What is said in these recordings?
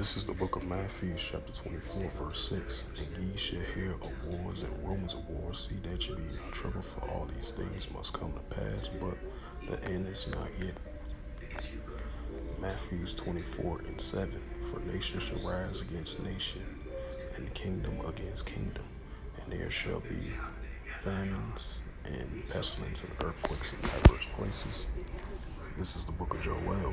This is the book of Matthew, chapter 24, verse 6. And ye shall hear of wars and rumors of wars. See that ye be not troubled, for all these things must come to pass, but the end is not yet. Matthew 24 and 7. For nation shall rise against nation, and kingdom against kingdom. And there shall be famines and pestilence and earthquakes in diverse places. This is the book of Joel.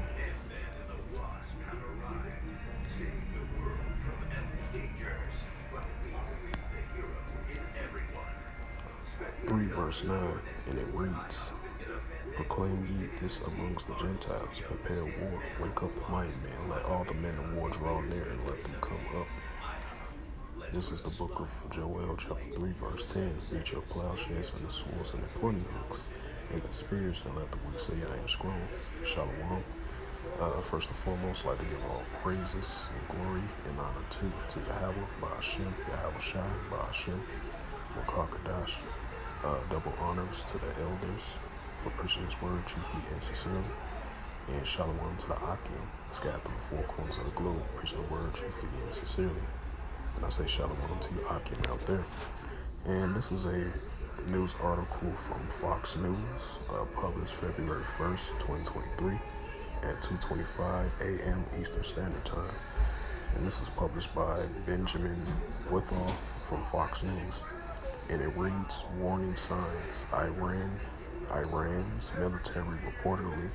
3 verse 9, and it reads, Proclaim ye this amongst the Gentiles, prepare war, wake up the mighty men, let all the men of war draw near, and let them come up. This is the book of Joel, chapter 3, verse 10. Beat your plowshares and the swords and the pruning hooks, and the spears, and let the weak say I am strong. Shalom. First and foremost, I'd like to give all praises and glory and honor to Yahweh, Ba'ashem, Yahweh Shai, Ba'ashem, Wakakadash. Double honors to the elders for preaching his word truthfully and sincerely. And shalom to the Akim, scattered through the four corners of the globe, preaching the word truthfully and sincerely. And I say shalom to you Akim out there. And this was a news article from Fox News, published February 1st, 2023 at 2:25 a.m. Eastern Standard Time. And this was published by Benjamin Withall from Fox News. And it reads, warning signs, Iran's military reportedly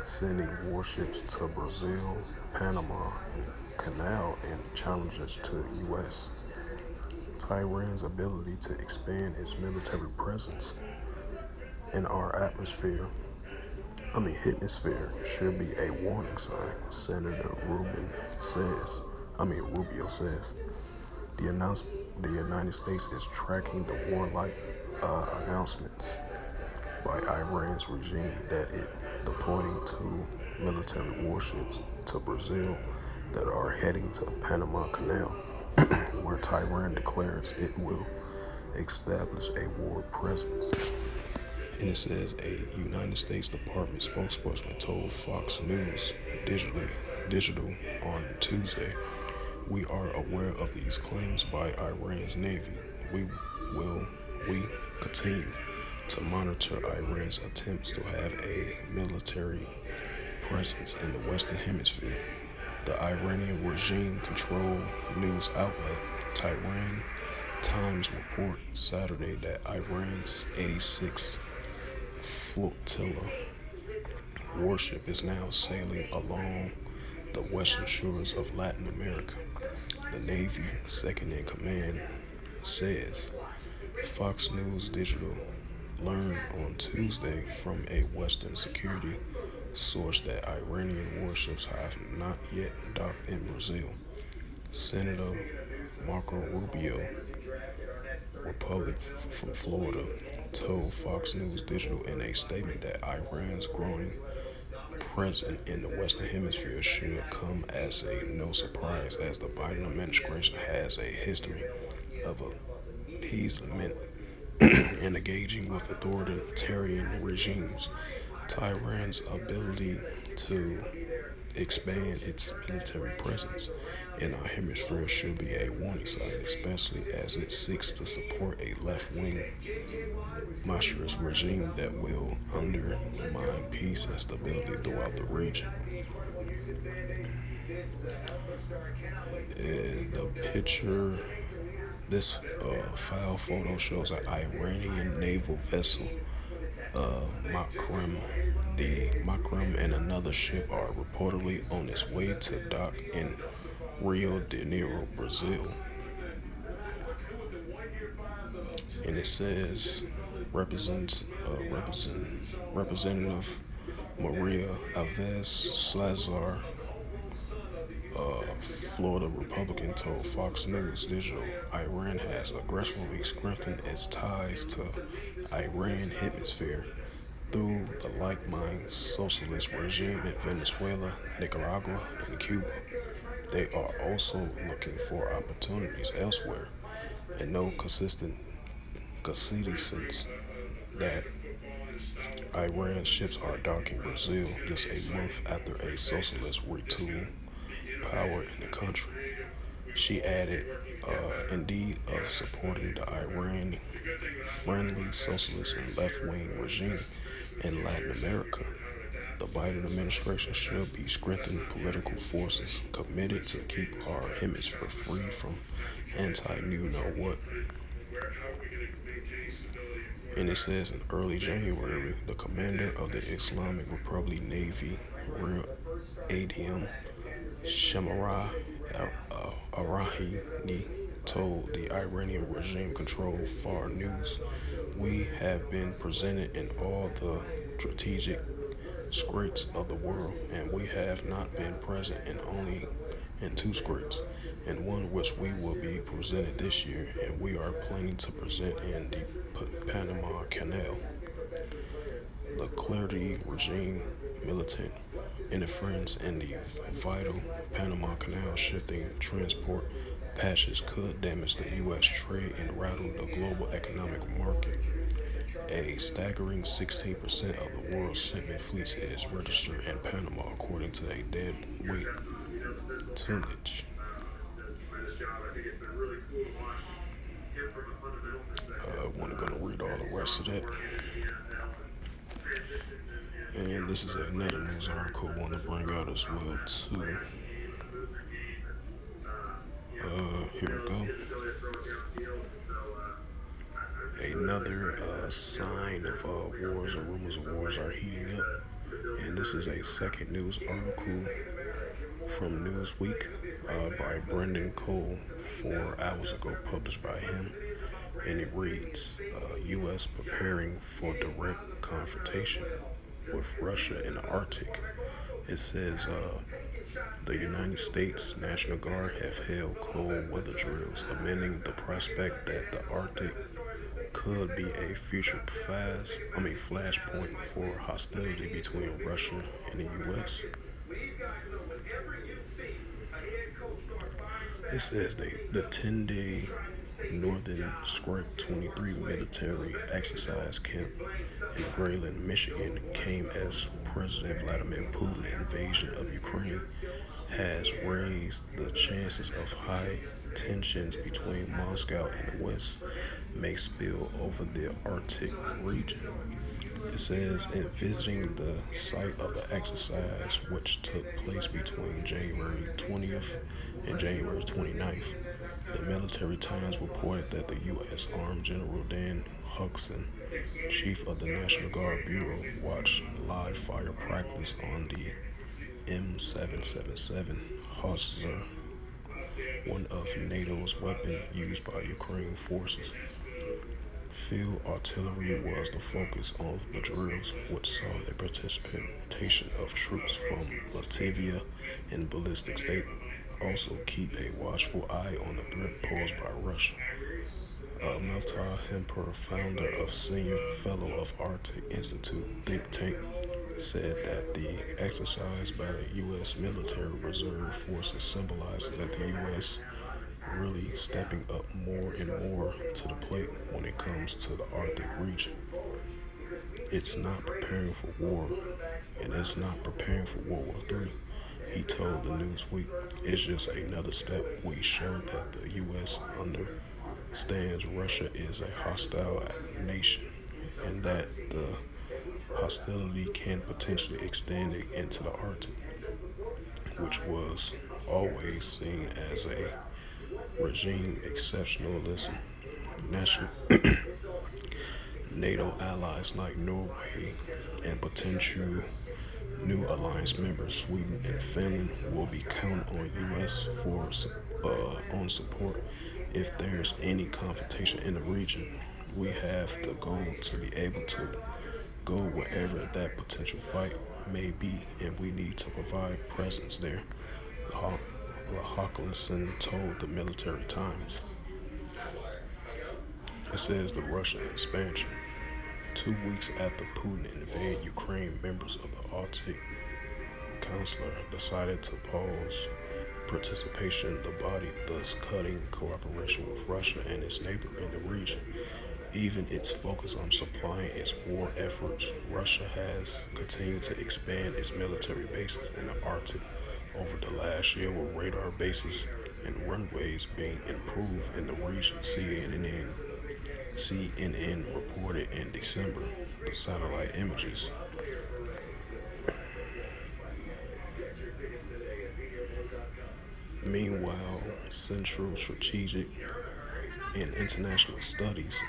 sending warships to Brazil, Panama Canal, and challenges to U.S. Tehran's ability to expand its military presence in our hemisphere should be a warning sign, Senator Rubio says. The United States is tracking the warlike announcements by Iran's regime that it deploying 2 military warships to Brazil that are heading to Panama Canal, where Tehran declares it will establish a war presence. And it says a United States Department spokesperson told Fox News Digital on Tuesday, we are aware of these claims by Iran's Navy. We continue to monitor Iran's attempts to have a military presence in the Western Hemisphere. The Iranian regime-controlled news outlet Tehran Times reported Saturday that Iran's 86th flotilla warship is now sailing along the western shores of Latin America. The Navy second-in-command says. Fox News Digital learned on Tuesday from a Western security source that Iranian warships have not yet docked in Brazil. Senator Marco Rubio, Republican from Florida, told Fox News Digital in a statement that Iran's growing presence in the Western Hemisphere should come as no surprise, as the Biden administration has a history of appeasement and engaging with authoritarian regimes. Tehran's ability to expand its military presence in our hemisphere should be a warning sign, especially as it seeks to support a left-wing monstrous regime that will undermine peace and stability throughout the region. This file photo shows an Iranian naval vessel, Makram. The Makram and another ship are reportedly on its way to dock in Rio de Janeiro, Brazil. And it says Representative Maria Alves Salazar, Florida Republican, told Fox News Digital, Iran has aggressively strengthened its ties to Iran hemisphere through the like-minded socialist regime in Venezuela, Nicaragua, and Cuba. They are also looking for opportunities elsewhere, and no consistent that Iran ships are docking Brazil just a month after a socialist retool power in the country. She added, indeed, of supporting the Iran friendly socialist and left wing regime in Latin America. The Biden administration should be strengthening political forces committed to keep our hemisphere free from anti new know what. And it says in early January, the commander of the Islamic Republic Navy, Rear ADM Shamara Arahini, told the Iranian regime controlled Far News, "We have been presented in all the strategic straits of the world, and we have not been present in only in two straits, and one which we will be presented this year, and we are planning to present in the Panama Canal. The Clarity regime militant interference in the vital Panama Canal shifting transport patches could damage the U.S. trade and rattle the global economic market. A staggering 16% of the world's shipment fleet is registered in Panama, according to a deadweight tonnage." I want to go and read all the rest of that. And this is another news article I want to bring out as well too. Here we go. Another sign of wars and rumors of wars are heating up. And this is a second news article from Newsweek by Brendan Cole 4 hours ago, published by him. And it reads, U.S. preparing for direct confrontation with Russia in the Arctic. It says the United States National Guard have held cold weather drills, amending the prospect that the Arctic could be a future flashpoint for hostility between Russia and the U.S. It says the 10-day Northern Script 23 military exercise camp in Grayling, Michigan came as President Vladimir Putin's invasion of Ukraine has raised the chances of high tensions between Moscow and the West may spill over the Arctic region. It says in visiting the site of the exercise, which took place between January 20th and January 29th, the Military Times reported that the U.S. Army General Dan Huxon, chief of the National Guard Bureau, watched live fire practice on the M777 Howitzer, one of NATO's weapons used by Ukraine forces. Field artillery was the focus of the drills, which saw the participation of troops from Latvia and ballistic state. Also keep a watchful eye on the threat posed by Russia. Melta Hemper, founder of Senior Fellow of Arctic Institute think tank, said that the exercise by the U.S. Military Reserve Forces symbolizes that the U.S. really stepping up more and more to the plate when it comes to the Arctic region. It's not preparing for war, and it's not preparing for World War III. He told the Newsweek, "It's just another step. We showed that the U.S. understands Russia is a hostile nation, and that the hostility can potentially extend into the Arctic, which was always seen as a regime exceptionalism. National NATO allies like Norway and potential new alliance members Sweden and Finland will be counting on U.S. for on support if there's any confrontation in the region. We have the goal to be able to go wherever that potential fight may be, and we need to provide presence there," Hawkinson told the Military Times. It says the Russian expansion. 2 weeks after Putin invaded Ukraine, members of the Arctic Council decided to pause participation in the body, thus cutting cooperation with Russia and its neighbor in the region. Even its focus on supplying its war efforts, Russia has continued to expand its military bases in the Arctic over the last year with radar bases and runways being improved in the region. CNN reported in December the satellite images. Meanwhile, Central Strategic and International Studies,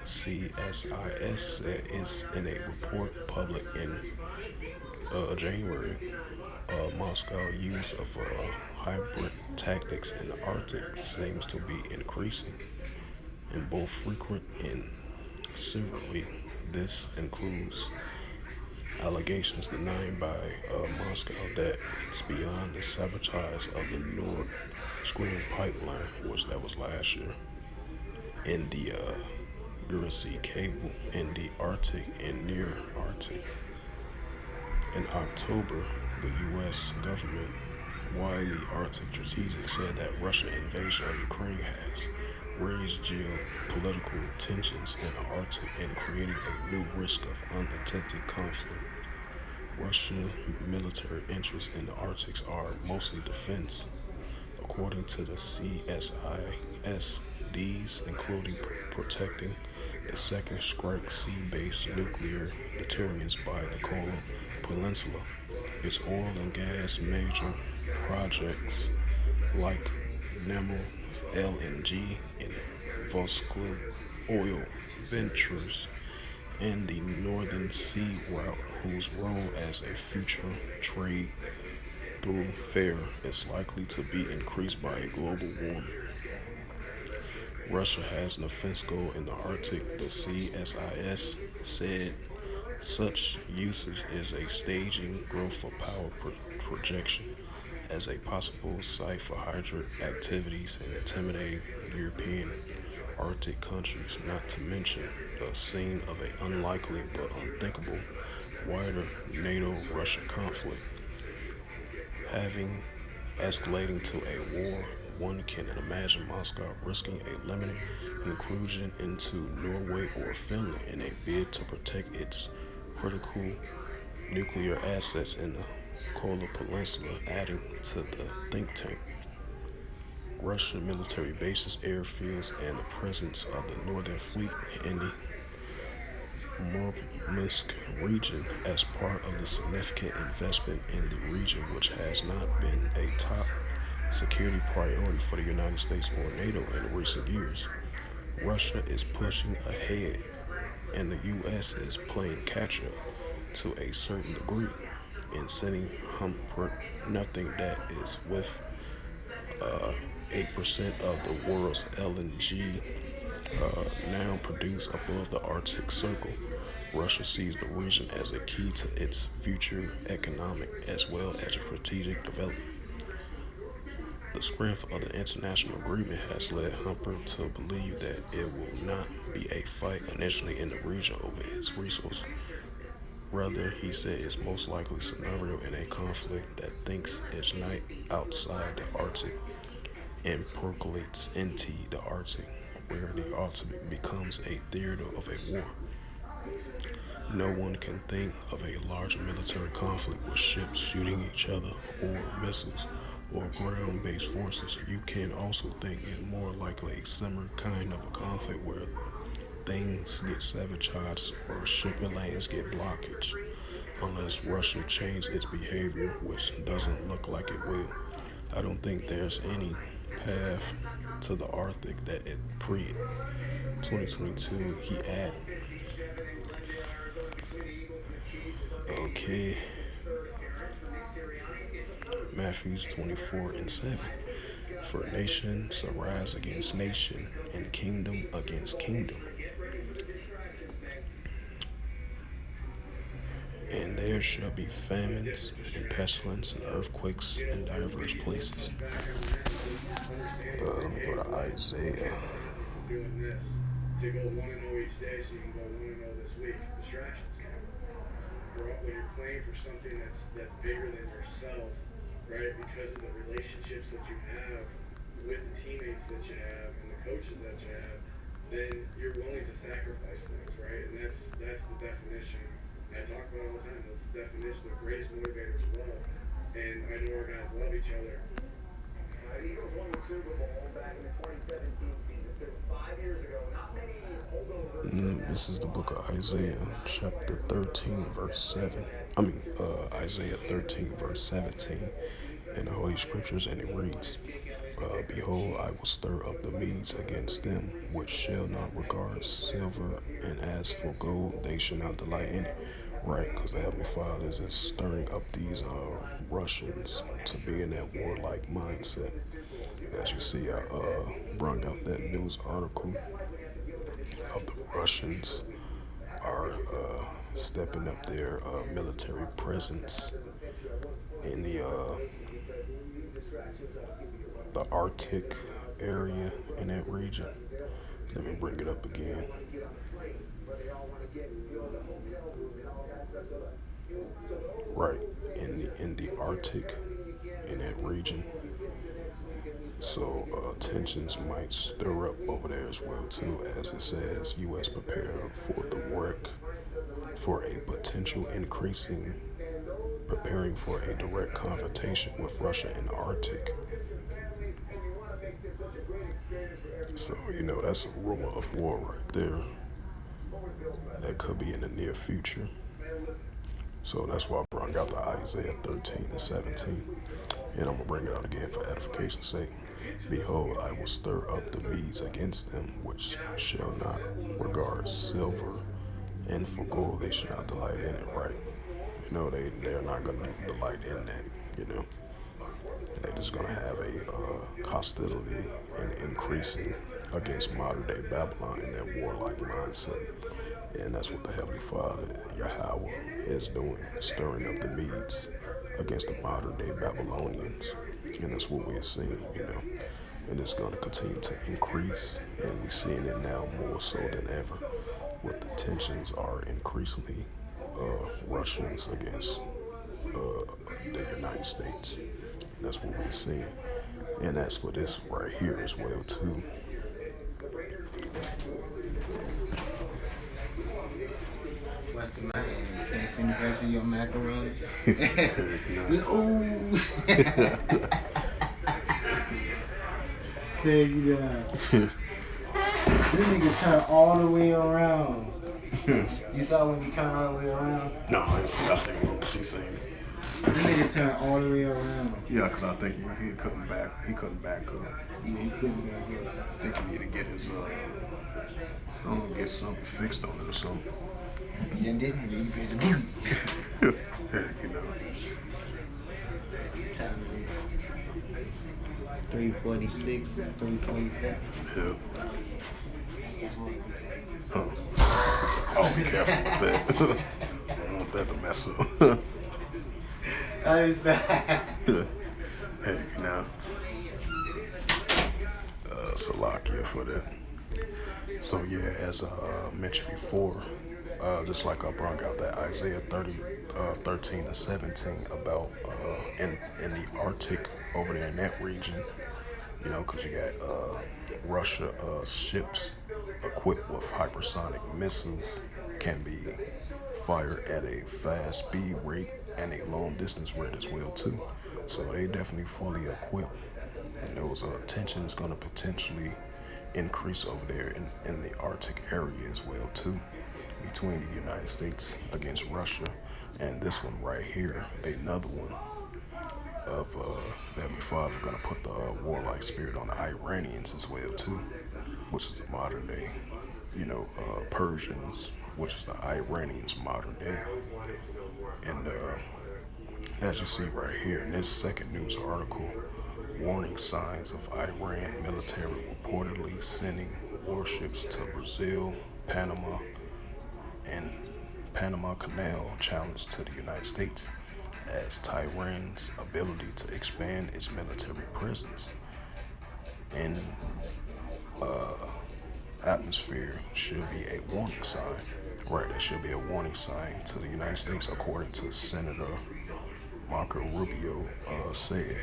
CSIS, said it's in a report public in January. Moscow use of hybrid tactics in the Arctic seems to be increasing, and both frequent and severely. This includes allegations denied by Moscow that it's beyond the sabotage of the Nord Stream pipeline, which that was last year, and the Eurasea cable in the Arctic and near Arctic. In October, the U.S. government, widely Arctic strategic, said that Russia's invasion of Ukraine has raised geopolitical tensions in the Arctic and creating a new risk of unintended conflict. Russia's military interests in the Arctic are mostly defense, according to the CSIS. These including protecting the second strike sea-based nuclear deterrence by the Kola Peninsula, its oil and gas major projects like Nemo LNG and Voskla oil ventures, and the Northern Sea Route, whose role as a future trade thoroughfare is likely to be increased by global warming. Russia has an offense goal in the Arctic, the CSIS said. Such uses is a staging growth for power projection as a possible site for hybrid activities and intimidating European Arctic countries, not to mention the scene of an unlikely but unthinkable wider NATO-Russia conflict. Having escalating to a war, one can imagine Moscow risking a limited incursion into Norway or Finland in a bid to protect its critical nuclear assets in the Kola Peninsula, adding to the think tank. Russian military bases, airfields, and the presence of the Northern Fleet in the Murmansk region as part of the significant investment in the region, which has not been a top security priority for the United States or NATO in recent years. Russia is pushing ahead, and the U.S. is playing catch up to a certain degree in sending Humphrey nothing that is with 8% of the world's LNG now produced above the Arctic Circle. Russia sees the region as a key to its future economic as well as strategic development. The strength of the international agreement has led Humper to believe that it will not be a fight initially in the region over its resources. Rather, he said it's most likely scenario in a conflict that thinks its night outside the Arctic and percolates into the Arctic, where the Arctic becomes a theater of a war. No one can think of a larger military conflict with ships shooting each other or missiles or ground-based forces. You can also think it more likely a similar kind of a conflict where things get sabotaged or shipment lanes get blockaged, unless Russia changes its behavior, which doesn't look like it will. I don't think there's any path to the Arctic that it pre-2022, he added. Okay, Matthews 24:7. For nation shall rise against nation, and kingdom against kingdom. And there shall be famines, and pestilence, and earthquakes in diverse places. Let me go to Isaiah. Doing this to go 1-0 each day, so you can go 1-0 this week. Distractions count. When you're playing for something that's bigger than yourself, right? Because of the relationships that you have with the teammates that you have and the coaches that you have, then you're willing to sacrifice things, right? And that's the definition. I talk about it all the time. That's the definition. The greatest motivator is love. This is the book of Isaiah, chapter 13, verse 7. Isaiah 13, verse 17 in the Holy Scriptures, and it reads, Behold, I will stir up the Medes against them, which shall not regard silver, and as for gold, they shall not delight in it. Right, because the Heavenly Father is stirring up these Russians to be in that warlike mindset. As you see, I brought out that news article of the Russians are stepping up their military presence in the Arctic area in that region. Let me bring it up again. Right, in the Arctic in that region. So tensions might stir up over there as well too, as it says U.S. prepared for the work for a potential preparing for a direct confrontation with Russia in the Arctic. So, that's a rumor of war right there. That could be in the near future. So that's why I brought out the Isaiah 13 and 17. And I'm going to bring it out again for edification's sake. Behold, I will stir up the Medes against them, which shall not regard silver, and for gold they shall not delight in it, right? They're not going to delight in that, They're just going to have a hostility and increasing against modern day Babylon in that warlike mindset. And that's what the Heavenly Father, Yahweh, is doing, stirring up the Medes against the modern day Babylonians. And that's what we're seeing, And it's going to continue to increase. And we're seeing it now more so than ever. What the tensions are increasingly Russians against the United States. And that's what we're seeing. And that's for this right here as well, too. What's the matter? You can't finish the rest of your macaroni? Ooh! There you go. This nigga turned all the way around. You saw when he turned all the way around? No, I think what she's saying. This nigga turned all the way around. Yeah, because I think he couldn't back. He couldn't back up. Yeah, he couldn't back up. I think he need to get his get something fixed on it or something. Yeah, this nigga leave his knees. Time it is 3:46, 3:27. Yeah. Guess what? Oh, be careful with that. I don't want that to mess up. I understand. Salakia for that. So yeah, as I mentioned before, just like I brought out that Isaiah 13 and 17 about in the Arctic over there in that region, because you got Russia ships equipped with hypersonic missiles can be fired at a fast speed rate and a long distance rate as well too. So they definitely fully equipped, and those tension is going to potentially increase over there in the Arctic area as well too, between the United States against Russia, and this one right here, another one of that my father going to put the warlike spirit on the Iranians as well too, which is the modern day, Persians, which is the Iranians modern day. And as you see right here in this second news article, warning signs of Iran military reportedly sending warships to Brazil, Panama, and Panama Canal challenge to the United States as Tehran's ability to expand its military presence in atmosphere should be a warning sign. Right, that should be a warning sign to the United States, according to Senator Marco Rubio said,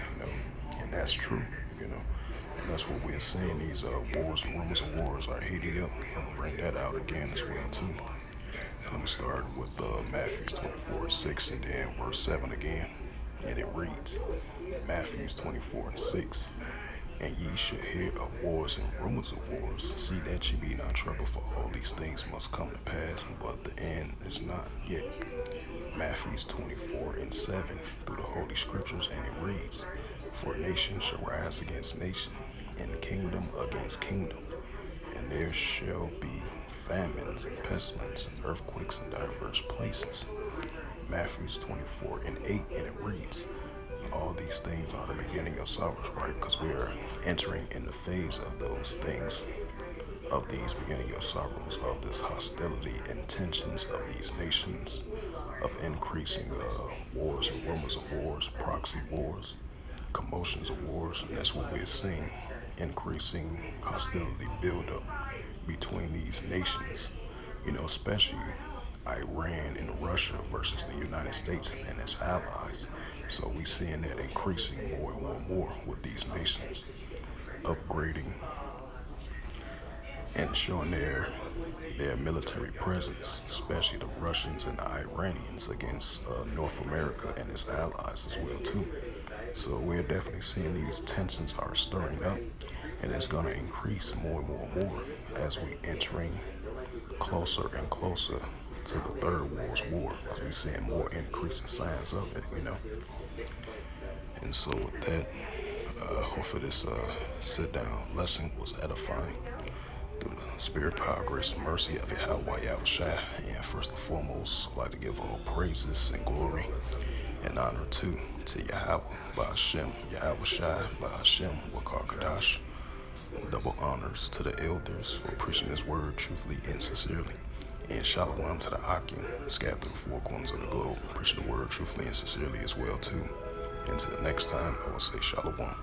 and that's true, And that's what we're seeing. These wars and rumors of wars are heating up. I'm gonna bring that out again as well too. I'm gonna start with Matthew 24:6 and then verse 7 again. and it reads, Matthew 24:6. And ye shall hear of wars and rumors of wars. See that ye be not troubled, for all these things must come to pass, but the end is not yet. Matthew 24:7 through the Holy Scriptures, and it reads, For nation shall rise against nation, and kingdom against kingdom, and there shall be famines and pestilence and earthquakes in diverse places. Matthew 24:8, and it reads, all these things are the beginning of sorrows, right? Because we are entering in the phase of those things, of these beginning of sorrows, of this hostility and tensions of these nations, of increasing wars and rumors of wars, proxy wars, commotions of wars, and that's what we're seeing, increasing hostility build up between these nations, especially Iran and Russia versus the United States and its allies. So we seeing that increasing more and more and more with these nations upgrading and showing their military presence, especially the Russians and the Iranians against North America and its allies as well too. So we're definitely seeing these tensions are stirring up, and it's going to increase more and more and more as we entering closer and closer to the Third World War, as we're seeing more increasing signs of it. And so with that, hopefully this sit-down lesson was edifying through the spirit, power, grace, and mercy of Yahweh Yahushua. And first and foremost, I'd like to give all praises and glory and honor to Yahweh, Ba'ashem, Yahushua, Ba'ashem, Wakar Kadash. Double honors to the elders for preaching this word truthfully and sincerely. And shalom to the Akim, scattered through the four corners of the globe, preaching the word truthfully and sincerely as well too. Until next time, I will say shalom.